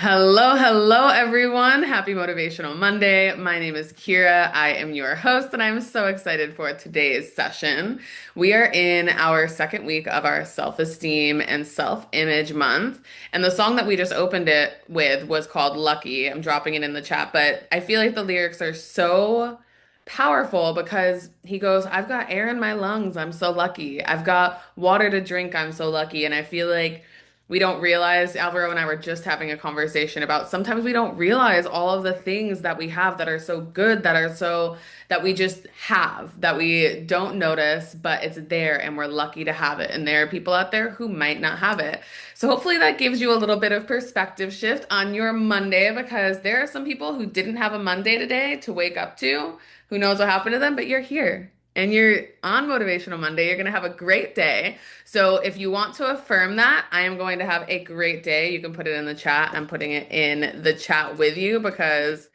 Hello, hello, everyone. Happy Motivational Monday. My name is Kira. I am your host, and I'm so excited for today's session. We are in our second week of our self-esteem and self-image month. And the song that we just opened it with was called Lucky. I'm dropping it in the chat, but I feel like the lyrics are so powerful because he goes, I've got air in my lungs. I'm so lucky. I've got water to drink. I'm so lucky. And I feel like we don't realize, Alvaro and I were just having a conversation about sometimes we don't realize all of the things that we have that are so good, that we just have, that we don't notice, but it's there and we're lucky to have it. And there are people out there who might not have it. So hopefully that gives you a little bit of perspective shift on your Monday because there are some people who didn't have a Monday today to wake up to. Who knows what happened to them, but you're here. And you're on Motivational Monday. You're going to have a great day. So if you want to affirm that, I am going to have a great day. You can put it in the chat. I'm putting it in the chat with you because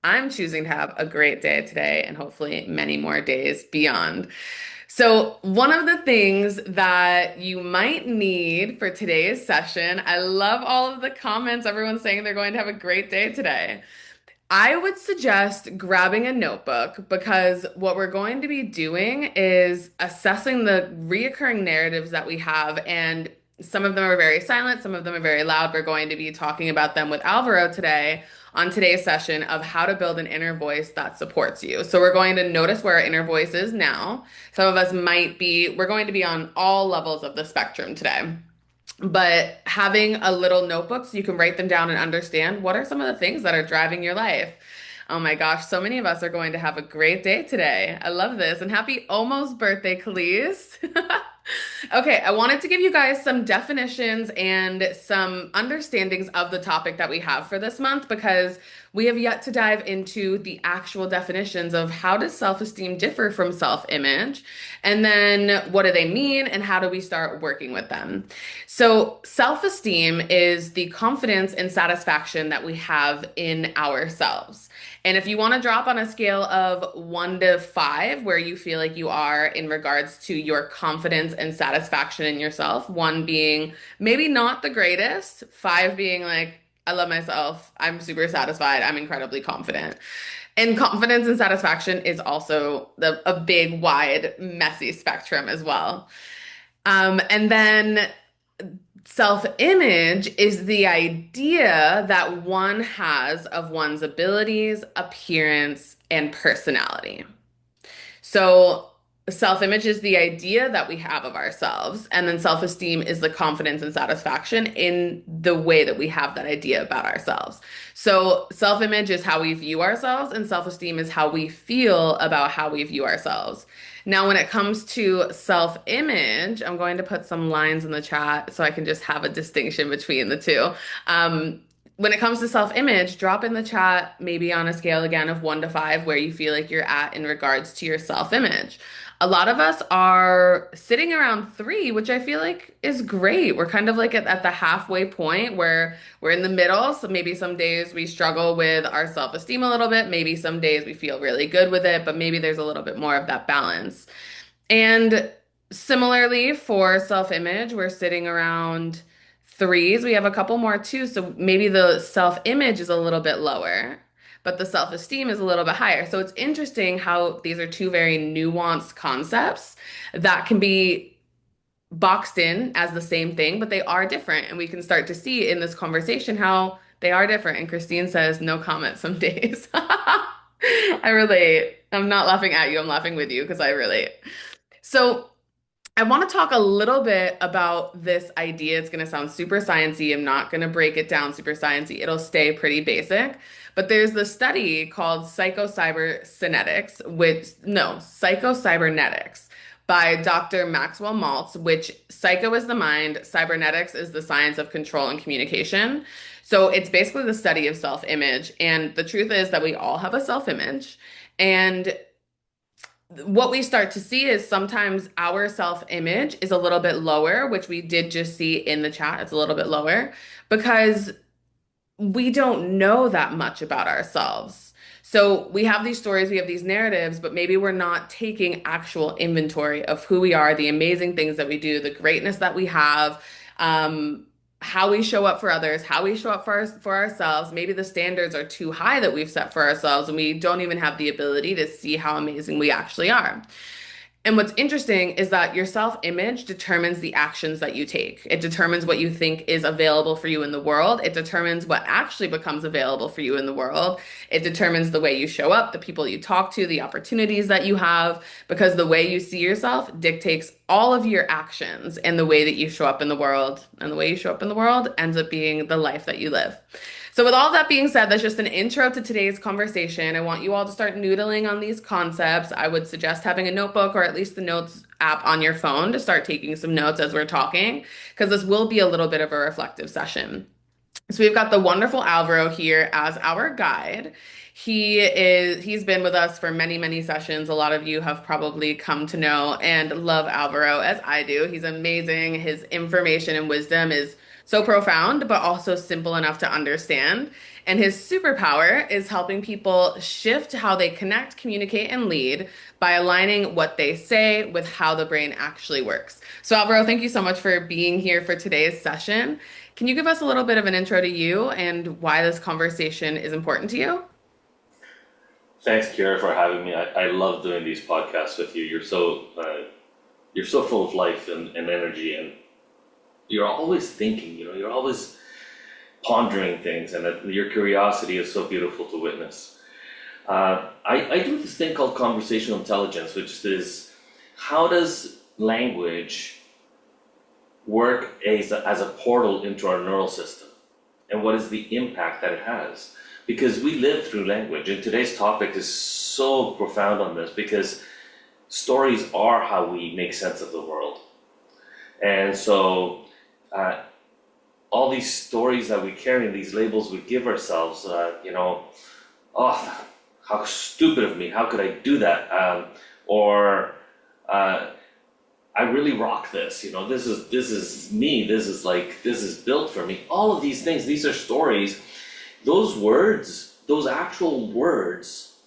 I'm choosing to have a great day today and hopefully many more days beyond. So, one of the things that you might need for today's session, I love all of the comments. Everyone's saying they're going to have a great day today. I would suggest grabbing a notebook because what we're going to be doing is assessing the reoccurring narratives that we have, and some of them are very silent, some of them are very loud. We're going to be talking about them with Alvaro today on today's session of how to build an inner voice that supports you. So we're going to notice where our inner voice is now. Some of us we're going to be on all levels of the spectrum today. But having a little notebook so you can write them down and understand what are some of the things that are driving your life. Oh my gosh, so many of us are going to have a great day today. I love this. And happy almost birthday, Khalees. Okay, I wanted to give you guys some definitions and some understandings of the topic that we have for this month because we have yet to dive into the actual definitions of how does self-esteem differ from self-image, and then what do they mean and how do we start working with them. So, self-esteem is the confidence and satisfaction that we have in ourselves. And if you want to drop on a scale of 1 to 5, where you feel like you are in regards to your confidence and satisfaction in yourself, 1 being maybe not the greatest, 5 being like, I love myself, I'm super satisfied, I'm incredibly confident. And confidence and satisfaction is also a big, wide, messy spectrum as well. And then self-image is the idea that one has of one's abilities, appearance, and personality. So, self-image is the idea that we have of ourselves, and then self-esteem is the confidence and satisfaction in the way that we have that idea about ourselves. So, self-image is how we view ourselves, and self-esteem is how we feel about how we view ourselves. Now, when it comes to self-image, I'm going to put some lines in the chat so I can just have a distinction between the two. When it comes to self-image, drop in the chat maybe on a scale again of 1 to 5 where you feel like you're at in regards to your self-image. A lot of us are sitting around 3, which I feel like is great. We're kind of like at the halfway point where we're in the middle. So maybe some days we struggle with our self-esteem a little bit. Maybe some days we feel really good with it, but maybe there's a little bit more of that balance. And similarly for self-image, we're sitting around 3s. We have a couple more too. So maybe the self-image is a little bit lower, but the self-esteem is a little bit higher. So it's interesting how these are two very nuanced concepts that can be boxed in as the same thing, but they are different. And we can start to see in this conversation how they are different. And Christine says, no comment some days. I relate. I'm not laughing at you, I'm laughing with you because I relate. So I want to talk a little bit about this idea. It's going to sound super sciencey. I'm not going to break it down super sciencey. It'll stay pretty basic. But there's this study called psychocybernetics by Dr. Maxwell Maltz, which psycho is the mind, cybernetics is the science of control and communication. So it's basically the study of self-image. And the truth is that we all have a self-image. And what we start to see is sometimes our self-image is a little bit lower, which we did just see in the chat. It's a little bit lower because we don't know that much about ourselves. So we have these stories, we have these narratives, but maybe we're not taking actual inventory of who we are, the amazing things that we do, the greatness that we have. how we show up for others, how we show up for ourselves. Maybe the standards are too high that we've set for ourselves, and we don't even have the ability to see how amazing we actually are. And what's interesting is that your self-image determines the actions that you take. It determines what you think is available for you in the world. It determines what actually becomes available for you in the world. It determines the way you show up, the people you talk to, the opportunities that you have, because the way you see yourself dictates all of your actions and the way that you show up in the world. And the way you show up in the world ends up being the life that you live. So, with all that being said, that's just an intro to today's conversation. I want you all to start noodling on these concepts. I would suggest having a notebook or at least the notes app on your phone to start taking some notes as we're talking, because this will be a little bit of a reflective session. So we've got the wonderful Alvaro here as our guide. He's been with us for many, many sessions. A lot of you have probably come to know and love Alvaro as I do. He's amazing. His information and wisdom is so profound, but also simple enough to understand. And his superpower is helping people shift how they connect, communicate, and lead by aligning what they say with how the brain actually works. So, Alvaro, thank you so much for being here for today's session. Can you give us a little bit of an intro to you and why this conversation is important to you? Thanks, Kira, for having me. I love doing these podcasts with you. You're so full of life and energy, and you're always thinking. You're always pondering things, and your curiosity is so beautiful to witness. I do this thing called conversational intelligence, which is how does language work as a portal into our neural system, and what is the impact that it has? Because we live through language, and today's topic is so profound on this because stories are how we make sense of the world. And so, all these stories that we carry and these labels we give ourselves, oh, how stupid of me, how could I do that? Or I really rock this, this is me, this is built for me. All of these things, these are stories. Those words, those actual words,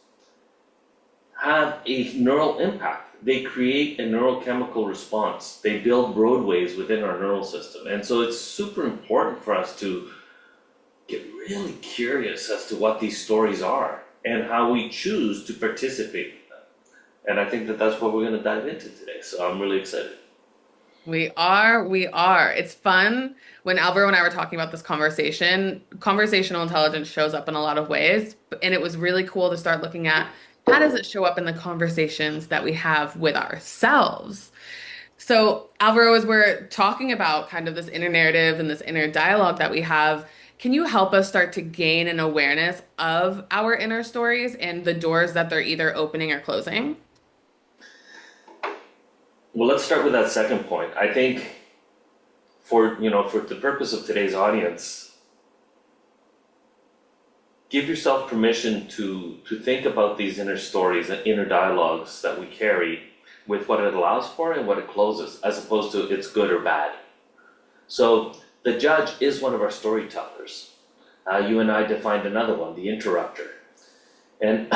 have a neural impact. They create a neurochemical response. They build roadways within our neural system. And so it's super important for us to get really curious as to what these stories are and how we choose to participate in them. And I think that that's what we're going to dive into today. So I'm really excited. We are. It's fun when Alvaro and I were talking about this conversation. Conversational intelligence shows up in a lot of ways, and it was really cool to start looking at how does it show up in the conversations that we have with ourselves. So, Alvaro, as we're talking about kind of this inner narrative and this inner dialogue that we have, can you help us start to gain an awareness of our inner stories and the doors that they're either opening or closing? Well, let's start with that second point. I think for the purpose of today's audience, give yourself permission to think about these inner stories and inner dialogues that we carry with what it allows for and what it closes, as opposed to it's good or bad. So the judge is one of our storytellers. You and I defined another one, the interrupter. And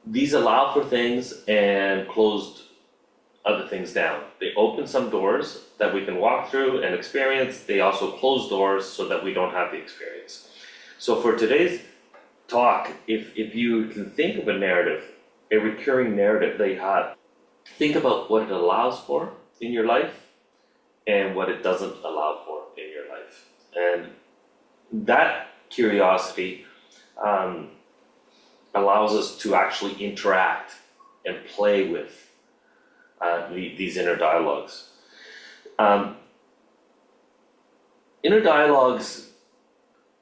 these allow for things and closed other things down. They open some doors that we can walk through and experience. They also close doors so that we don't have the experience. So for today's talk, if you can think of a narrative, a recurring narrative that you have, think about what it allows for in your life and what it doesn't allow for in your life. And that curiosity allows us to actually interact and play with these inner dialogues. Inner dialogues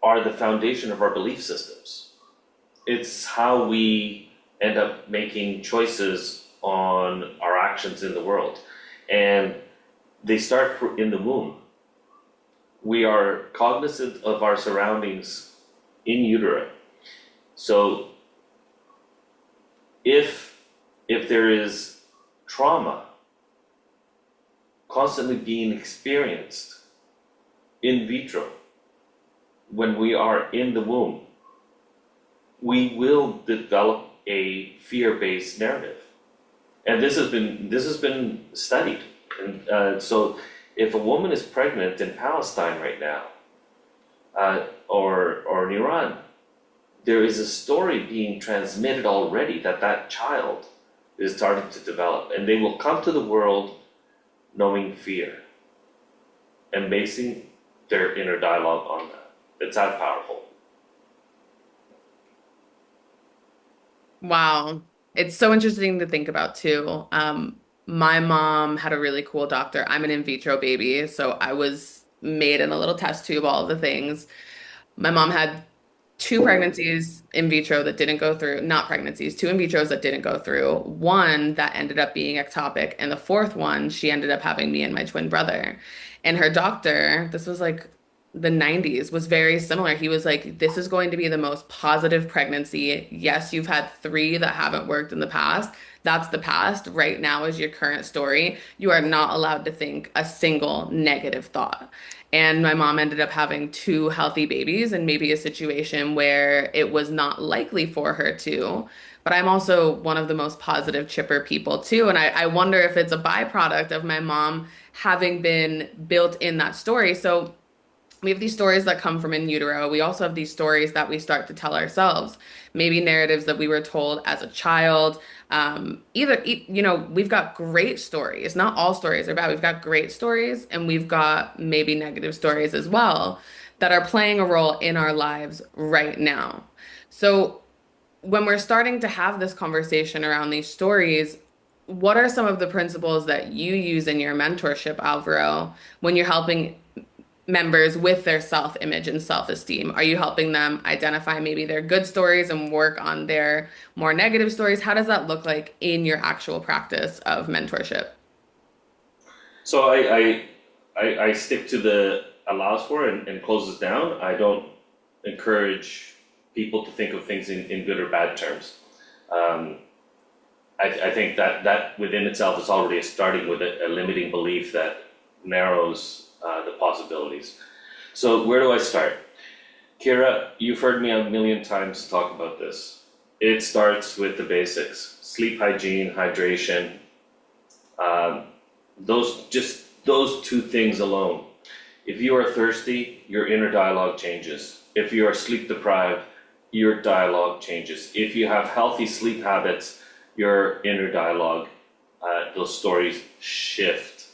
are the foundation of our belief systems. It's how we end up making choices on our actions in the world. And they start in the womb. We are cognizant of our surroundings in utero. So if there is trauma constantly being experienced in vitro when we are in the womb, we will develop a fear-based narrative. And this has been studied. And so If a woman is pregnant in Palestine right now, or in Iran, there is a story being transmitted already that that child is starting to develop, and they will come to the world knowing fear and basing their inner dialogue on that. It's that powerful. Wow. It's so interesting to think about too. My mom had a really cool doctor. I'm an in vitro baby, so I was made in a little test tube, all of the things. My mom had two pregnancies in vitro that didn't go through, not pregnancies, two in vitros that didn't go through, one that ended up being ectopic, and the fourth one, she ended up having me and my twin brother. And her doctor, this was like the 90s, was very similar. He was like, this is going to be the most positive pregnancy. Yes, you've had three that haven't worked in the past. That's the past. Right now is your current story. You are not allowed to think a single negative thought. And my mom ended up having two healthy babies and maybe a situation where it was not likely for her to. But I'm also one of the most positive, chipper people too. And I wonder if it's a byproduct of my mom having been built in that story. So we have these stories that come from in utero. We also have these stories that we start to tell ourselves, maybe narratives that we were told as a child. We've got great stories. Not all stories are bad. We've got great stories, and we've got maybe negative stories as well that are playing a role in our lives right now. So when we're starting to have this conversation around these stories, what are some of the principles that you use in your mentorship, Alvaro, when you're helping members with their self-image and self-esteem? Are you helping them identify maybe their good stories and work on their more negative stories? How does that look like in your actual practice of mentorship? So I stick to the allows for and closes down. I don't encourage people to think of things in good or bad terms. Um, I think that within itself is already starting with a limiting belief that narrows the possibilities. So where do I start? Kira, you've heard me a million times talk about this. It starts with the basics: sleep hygiene, hydration. Um, those two things alone. If you are thirsty, your inner dialogue changes. If you are sleep deprived, your dialogue changes. If you have healthy sleep habits, your inner dialogue, those stories shift.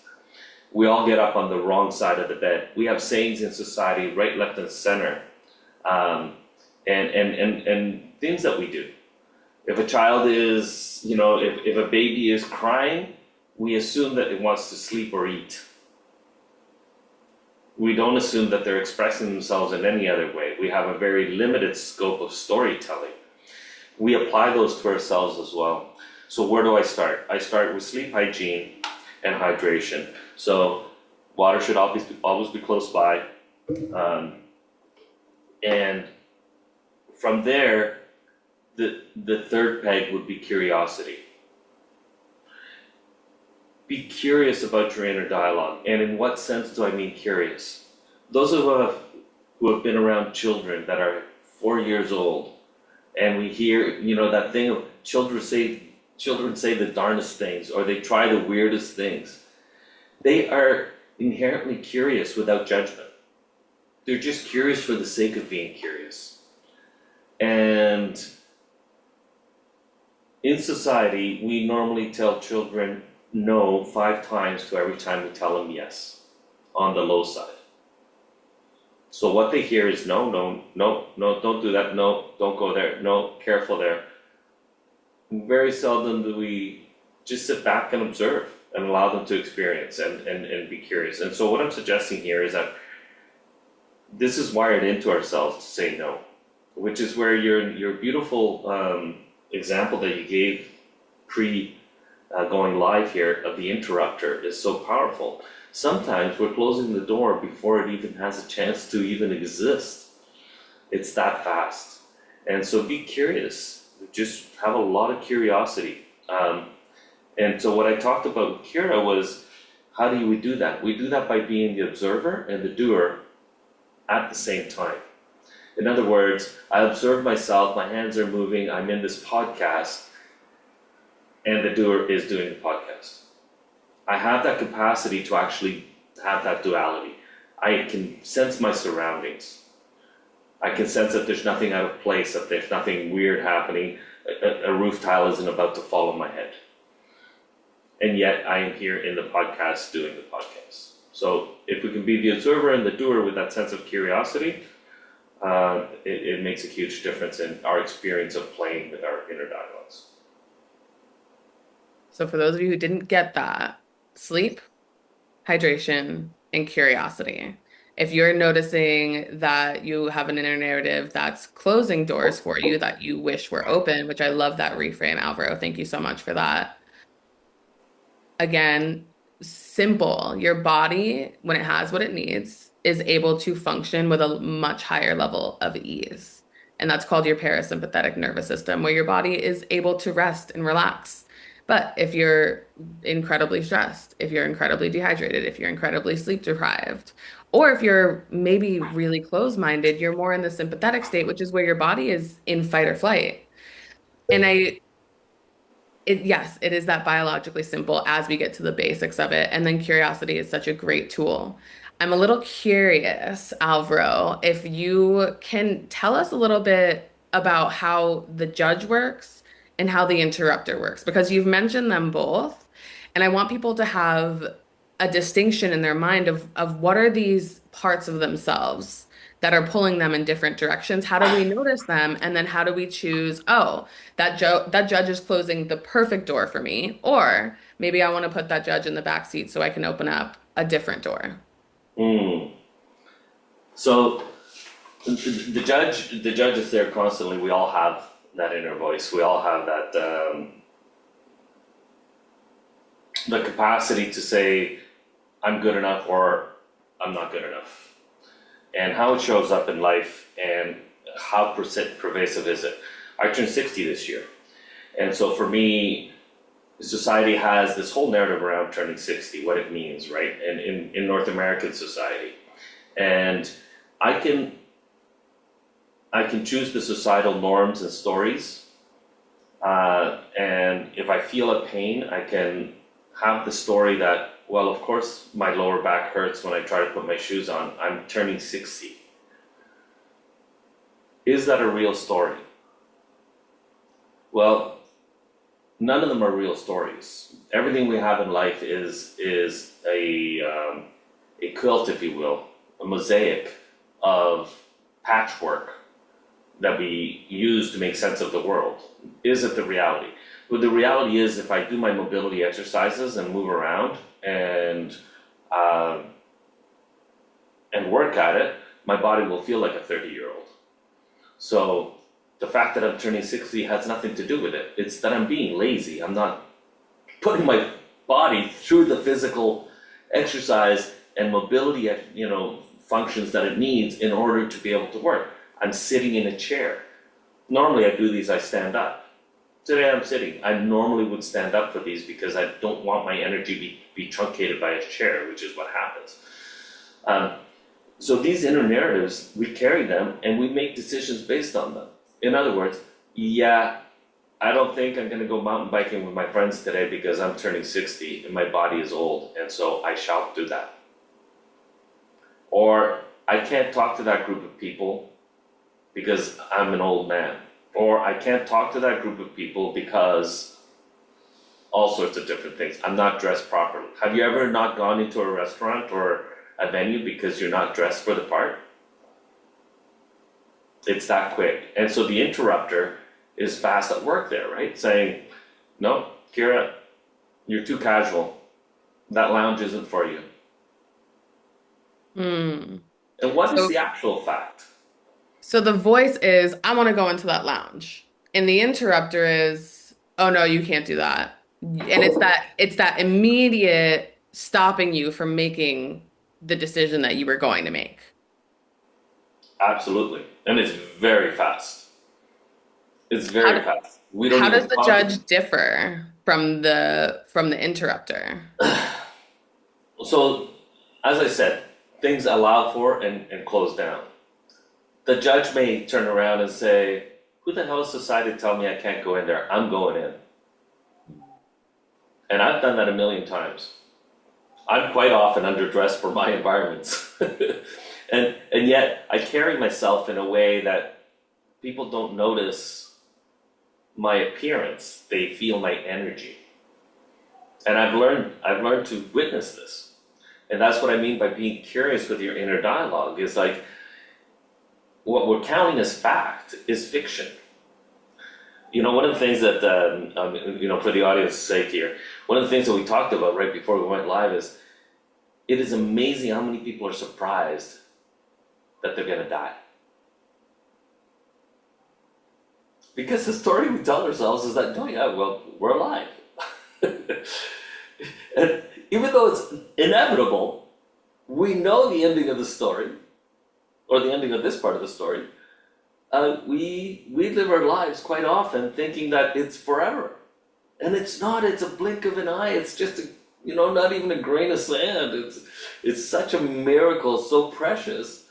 We all get up on the wrong side of the bed. We have sayings in society, right, left, and center, um, and things that we do. If a child is, if a baby is crying, we assume that it wants to sleep or eat. We don't assume that they're expressing themselves in any other way. We have a very limited scope of storytelling. We apply those to ourselves as well. So where do I start? I start with sleep hygiene and hydration. So water should always be close by. Um, and from there, the third peg would be curiosity. Be curious about your inner dialogue. And in what sense do I mean curious? Those of us who have been around children that are 4 years old, and we hear, that thing of children say the darndest things, or they try the weirdest things. They are inherently curious without judgment. They're just curious for the sake of being curious. And in society, we normally tell children no 5 times to every time we tell them yes, on the low side. So what they hear is no, no, no, no, don't do that, no, don't go there, no, careful there. Very seldom do we just sit back and observe and allow them to experience and be curious. And so what I'm suggesting here is that this is wired into ourselves to say no, which is where your beautiful example that you gave pre going live here of the interrupter is so powerful. Sometimes we're closing the door before it even has a chance to even exist. It's that fast. And so be curious. Just have a lot of curiosity. And so what I talked about with Kira was, how do we do that? We do that by being the observer and the doer at the same time. In other words, I observe myself, my hands are moving, I'm in this podcast, and the doer is doing the podcast. I have that capacity to actually have that duality. I can sense my surroundings. I can sense that there's nothing out of place, that there's nothing weird happening. A roof tile isn't about to fall on my head. And yet I am here in the podcast doing the podcast. So if we can be the observer and the doer with that sense of curiosity, it makes a huge difference in our experience of playing with our inner dialogues. So for those of you who didn't get that, sleep, hydration, and curiosity. If you're noticing that you have an inner narrative that's closing doors for you that you wish were open, which I love that reframe, Alvaro. Thank you so much for that. Again, simple. Your body, when it has what it needs, is able to function with a much higher level of ease. And that's called your parasympathetic nervous system, where your body is able to rest and relax. But if you're incredibly stressed, if you're incredibly dehydrated, if you're incredibly sleep deprived, or if you're maybe really closed-minded, you're more in the sympathetic state, which is where your body is in fight or flight. And yes, it is that biologically simple as we get to the basics of it. And then curiosity is such a great tool. I'm a little curious, Alvaro, if you can tell us a little bit about how the judge works and how the interrupter works, because you've mentioned them both. And I want people to have a distinction in their mind of what are these parts of themselves that are pulling them in different directions? How do we notice them? And then how do we choose, oh, that judge is closing the perfect door for me, or maybe I want to put that judge in the back seat so I can open up a different door. Mm. So the judge is there constantly. We all have that inner voice. We all have that the capacity to say I'm good enough or I'm not good enough, and how it shows up in life and how pervasive is it. I turned 60 this year, and so for me, society has this whole narrative around turning 60, what it means, right? And in North American society, and I can choose the societal norms and stories, and if I feel a pain, I can have the story that, well, of course my lower back hurts when I try to put my shoes on. I'm turning 60. Is that a real story? Well, none of them are real stories. Everything we have in life is a quilt, if you will, a mosaic of patchwork that we use to make sense of the world. Is it the reality? Well, the reality is, if I do my mobility exercises and move around uh, and work at it, my body will feel like a 30-year-old. So the fact that I'm turning 60 has nothing to do with it. It's that I'm being lazy. I'm not putting my body through the physical exercise and mobility, functions that it needs in order to be able to work. I'm sitting in a chair. Normally I do these, I stand up. Today I'm sitting. I normally would stand up for these because I don't want my energy be truncated by a chair, which is what happens. So these inner narratives, we carry them and we make decisions based on them. In other words, yeah, I don't think I'm going to go mountain biking with my friends today because I'm turning 60 and my body is old, and so I shall do that. Or I can't talk to that group of people because I'm an old man. Or I can't talk to that group of people because all sorts of different things. I'm not dressed properly. Have you ever not gone into a restaurant or a venue because you're not dressed for the part? It's that quick. And so the interrupter is fast at work there, right? Saying, no, Kira, you're too casual. That lounge isn't for you. Hmm. And what is So, the actual fact? so the voice is, I want to go into that lounge. And the interrupter is, oh no, you can't do that. And it's that immediate stopping you from making the decision that you were going to make. Absolutely. And it's very fast. It's How very do, fast. We don't how does even the judge differ from the interrupter? So, as I said, things allow for and close down. The judge may turn around and say, who the hell is society to tell me I can't go in there? I'm going in. And I've done that a million times. I'm quite often underdressed for my environments. And yet I carry myself in a way that people don't notice my appearance. They feel my energy. And I've learned to witness this. And that's what I mean by being curious with your inner dialogue is like what we're counting as fact is fiction. One of the things that, for the audience's sake here, one of the things that we talked about right before we went live is it is amazing how many people are surprised that they're going to die. Because the story we tell ourselves is that, oh yeah, well, we're alive. And even though it's inevitable, we know the ending of the story, or the ending of this part of the story. We live our lives quite often thinking that it's forever. And it's not, it's a blink of an eye. It's just, not even a grain of sand. It's such a miracle, so precious.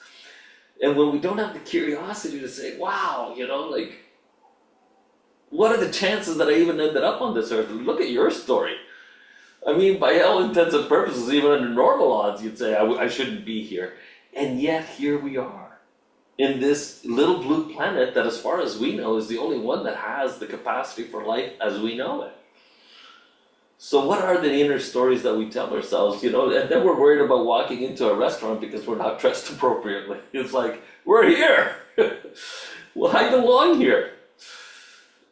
And when we don't have the curiosity to say, wow, like, what are the chances that I even ended up on this earth? Look at your story. I mean, by all intents and purposes, even under normal odds, you'd say, I shouldn't be here. And yet, here we are, in this little blue planet that, as far as we know, is the only one that has the capacity for life as we know it. So what are the inner stories that we tell ourselves, And then we're worried about walking into a restaurant because we're not dressed appropriately. It's like, we're here. Well, I belong here.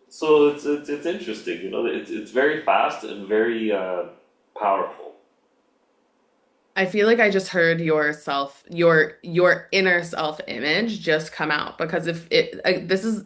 So it's interesting, it's very fast and very powerful. I feel like I just heard your inner self image just come out because if it this is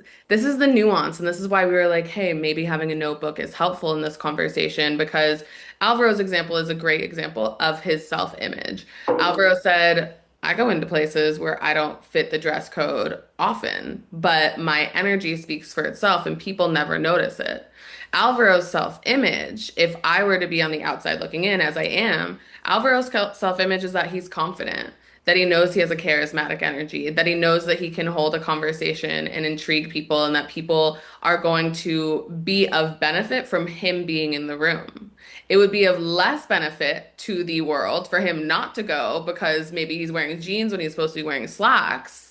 the nuance and this is why we were like, hey, maybe having a notebook is helpful in this conversation because Alvaro's example is a great example of his self image. Alvaro said, I go into places where I don't fit the dress code often, but my energy speaks for itself and people never notice it. Alvaro's self-image, if I were to be on the outside looking in, as I am, Alvaro's self-image is that he's confident, that he knows he has a charismatic energy, that he knows that he can hold a conversation and intrigue people, and that people are going to be of benefit from him being in the room. It would be of less benefit to the world for him not to go because maybe he's wearing jeans when he's supposed to be wearing slacks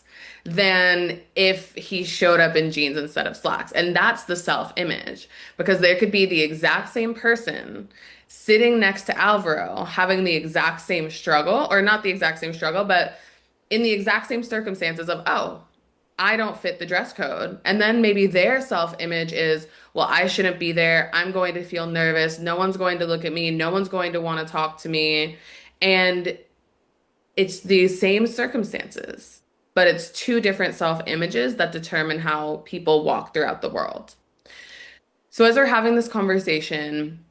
than if he showed up in jeans instead of slacks. And that's the self-image because there could be the exact same person sitting next to Alvaro having the exact same struggle, or not the exact same struggle, but in the exact same circumstances of, oh, I don't fit the dress code. And then maybe their self-image is, well, I shouldn't be there. I'm going to feel nervous. No one's going to look at me. No one's going to want to talk to me. And it's the same circumstances, but it's two different self-images that determine how people walk throughout the world. So as we're having this conversation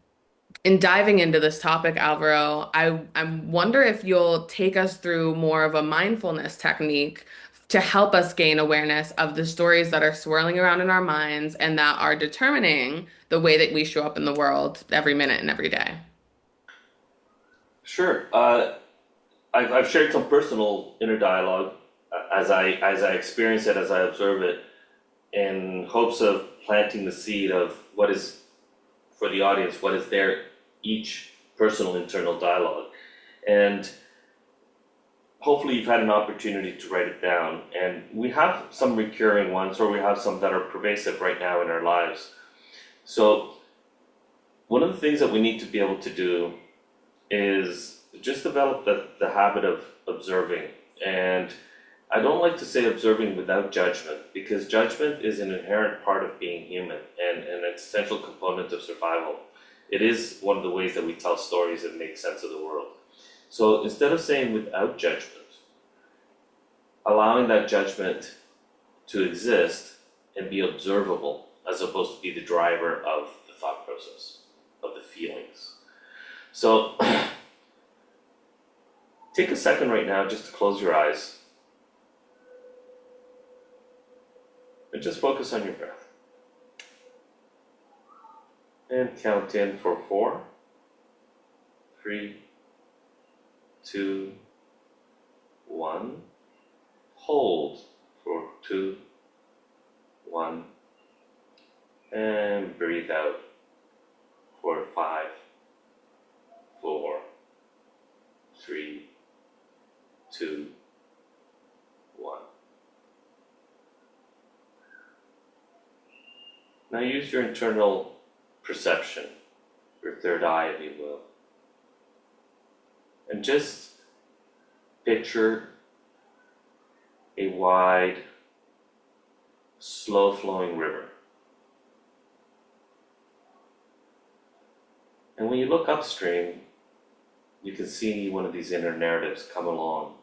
and diving into this topic, Alvaro, I wonder if you'll take us through more of a mindfulness technique to help us gain awareness of the stories that are swirling around in our minds and that are determining the way that we show up in the world every minute and every day. Sure. I've shared some personal inner dialogue as I experience it, as I observe it, in hopes of planting the seed of what is, for the audience, what is their each personal internal dialogue. And hopefully you've had an opportunity to write it down. And we have some recurring ones, or we have some that are pervasive right now in our lives. So one of the things that we need to be able to do is just develop the habit of observing. And I don't like to say observing without judgment, because judgment is an inherent part of being human and an essential component of survival. It is one of the ways that we tell stories and make sense of the world. So instead of saying without judgment, allowing that judgment to exist and be observable as opposed to be the driver of the thought process, of the feelings. So take a second right now just to close your eyes and just focus on your breath. And count in for 4, 3, 2, 1. Hold for 2, 1. And breathe out for 5, 4, Now use your internal perception, your third eye, if you will, and just picture a wide, slow flowing river. And when you look upstream, you can see one of these inner narratives come along,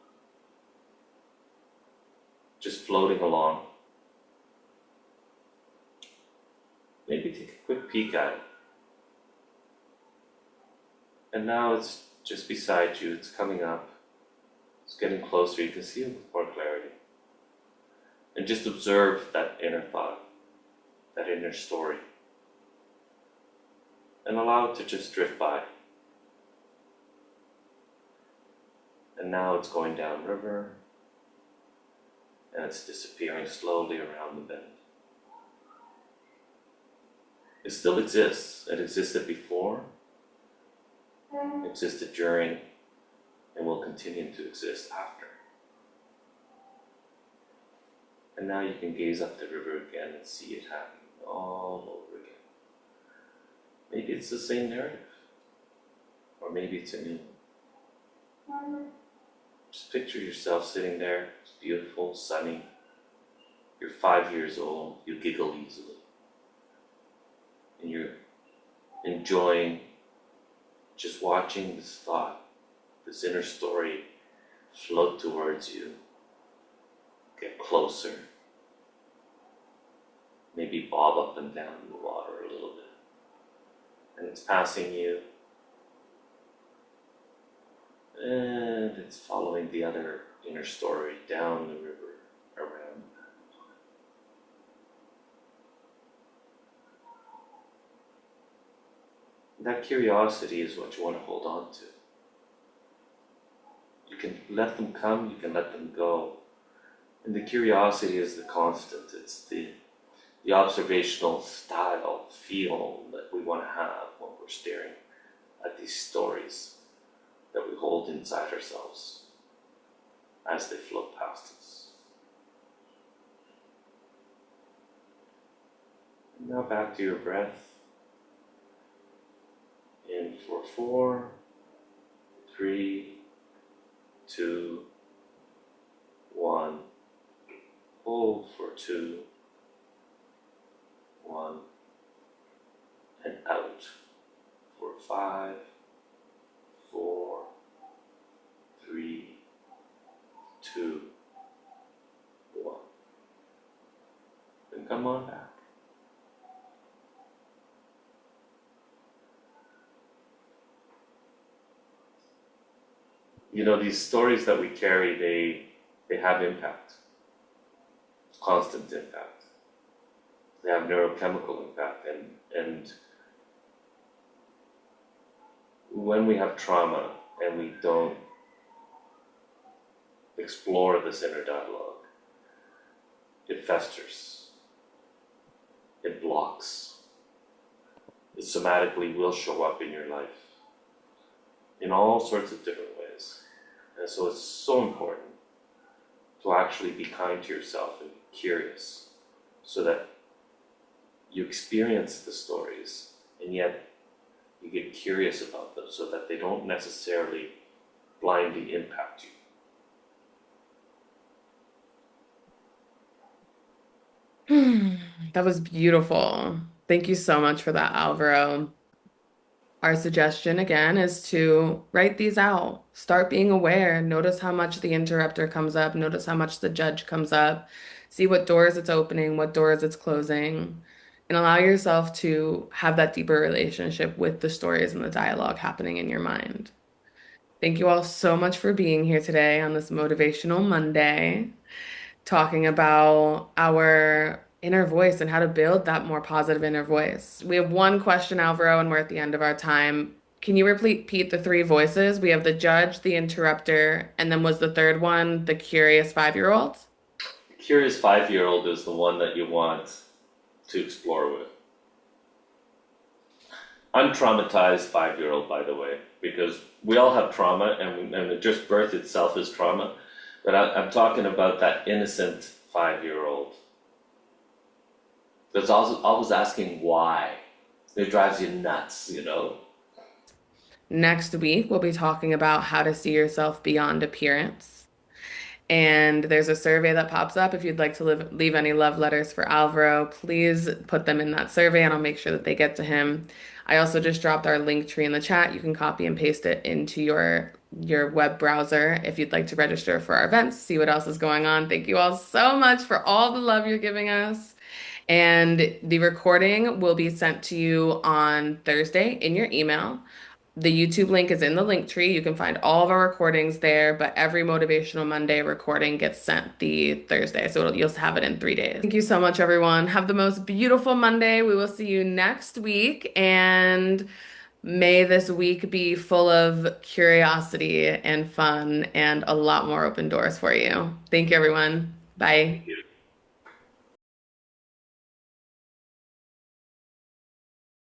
just floating along. Maybe take a quick peek at it. And now it's just beside you, it's coming up, it's getting closer, you can see it with more clarity. And just observe that inner thought, that inner story, and allow it to just drift by. And now it's going downriver, and it's disappearing slowly around the bend. It still exists. It existed before, existed during, and will continue to exist after. And now you can gaze up the river again and see it happening all over again. Maybe it's the same narrative, or maybe it's a new one. Just picture yourself sitting there, it's beautiful, sunny, you're 5 years old, you giggle easily, and you're enjoying just watching this thought, this inner story float towards you, get closer, maybe bob up and down in the water a little bit, and it's passing you, and it's following the other inner story down the river, around. That curiosity is what you want to hold on to. You can let them come, you can let them go. And the curiosity is the constant. It's the observational style, feel that we want to have when we're staring at these stories that we hold inside ourselves as they float past us. And now back to your breath. In for 4, 3, 2, 1. Hold for 2, 1. And out for 5, 4, 3, 2, 1. Then come on back. You know, these stories that we carry, they have impact, constant impact. They have neurochemical impact, and when we have trauma and we don't explore this inner dialogue, it festers, it blocks, it somatically will show up in your life in all sorts of different ways. And so it's so important to actually be kind to yourself and be curious so that you experience the stories and yet you get curious about them so that they don't necessarily blindly impact Hmm, that was beautiful. Thank you so much for that, Alvaro. Our suggestion again is to write these out. Start being aware. Notice how much the interrupter comes up. Notice how much the judge comes up. See what doors it's opening, what doors it's closing, and allow yourself to have that deeper relationship with the stories and the dialogue happening in your mind. Thank you all so much for being here today on this Motivational Monday, talking about our inner voice and how to build that more positive inner voice. We have one question, Alvaro, and we're at the end of our time. Can you repeat the three voices? We have the judge, the interrupter, and then was the third one the curious 5-year-old? you. Curious 5-year-old is the one that you want to explore with. Untraumatized 5-year-old, by the way, because we all have trauma, and just birth itself is trauma. But I'm talking about that innocent 5-year-old, There's also always asking why. It drives you nuts, you know? Next week, we'll be talking about how to see yourself beyond appearance. And there's a survey that pops up. If you'd like to leave any love letters for Alvaro, please put them in that survey and I'll make sure that they get to him. I also just dropped our link tree in the chat. You can copy and paste it into your web browser if you'd like to register for our events, see what else is going on. Thank you all so much for all the love you're giving us. And the recording will be sent to you on Thursday in your email. The YouTube link is in the link tree. You can find all of our recordings there, but every Motivational Monday recording gets sent the Thursday. So you'll have it in 3 days. Thank you so much, everyone. Have the most beautiful Monday. We will see you next week. And may this week be full of curiosity and fun and a lot more open doors for you. Thank you, everyone. Bye.